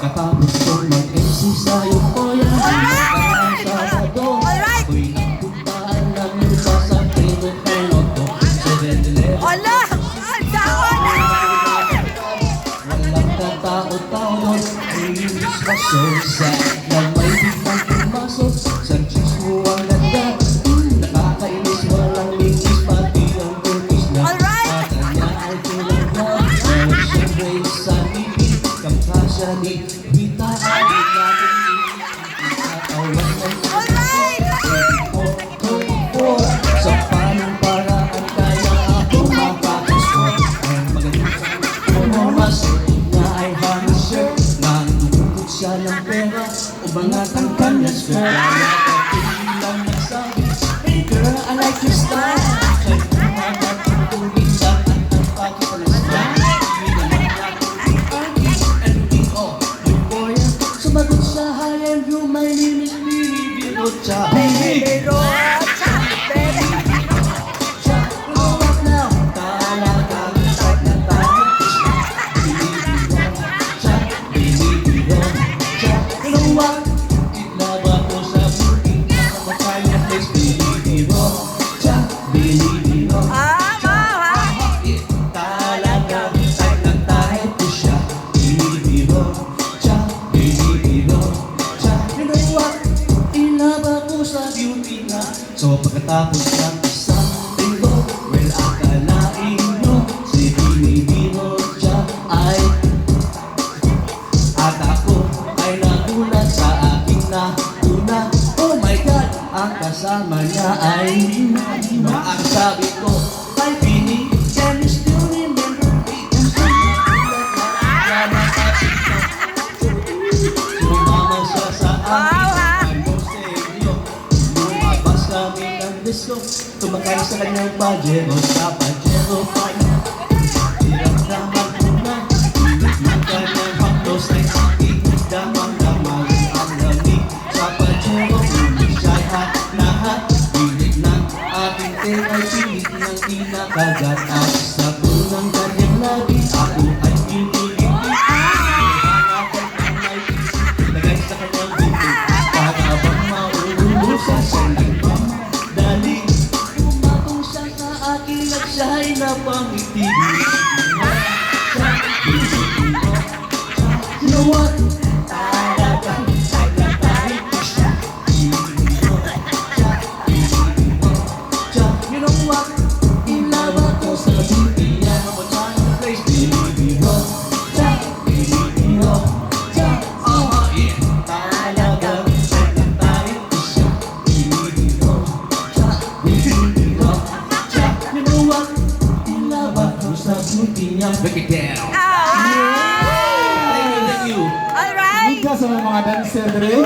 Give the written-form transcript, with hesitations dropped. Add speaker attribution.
Speaker 1: Katapos kong mag-MC sa'yo ko yan. Karang Sabado, ako'y nagpuntaan ng lupa sa Primo Penoto 7-Eleven.
Speaker 2: Ala! Ang tawa na!
Speaker 1: Walang katao-tao doon, inis pa so sad na may biglang pumasok sa cheese mo ang ganda. Nakakainis, walang lingis, pati ang turkis na kanya ay tulad na siyempre sa ibig kang kasya ni Vita. Agad natin iitawan ng sa panong paraan kaya ako makakaswat. Ang magaling mas niya ay honey shirt na nagugod siya ng pera o mga tangkanyas ko. Kaya pagpili lang nagsabi, hey girl, I like your style. Kaya kumagatutuloy sa ang pakipalasman. Hindi naman natin artist and we all the boy. Sumagot siya, hi and you, my name is Billy Birocha.
Speaker 2: Baby Rocha! Baby!
Speaker 1: So pagkatapos ng isang linggo, well akalain nyo si Binibino siya ay at ako ay nagulat sa aking nauna. Oh my God, ang kasama niya ay ang sabi ko, ay Bini, can you still remember me? Sumama siya sa akin. Tumakay sa kanyang Pajero, sa Pajero pa niya. Hiramdaman ko na, init ng kanyang haplos ay aking damang-damang ang lamig. Sa Pajero, hindi siya'y lahat. Pilit ng aking ay pilit ng kinakagat. At sa punang kanyang labi, ako ay piniliti. Hanapin ang may isip, lagay sa kanyang buto. Para bang maulunod sa saling dali. Umatong siya sa akin at siya'y napangiti. You know what? Talagang tayo siya. You know what? Ilawa ko sa kabitiyan mo dyan yung place. Binibiro. Binibiro. Talagang tayo siya. Binibiro. Break it down.
Speaker 2: Ah!
Speaker 1: Thank you.
Speaker 2: Alright!
Speaker 3: Ika sa mga dancer, Dre.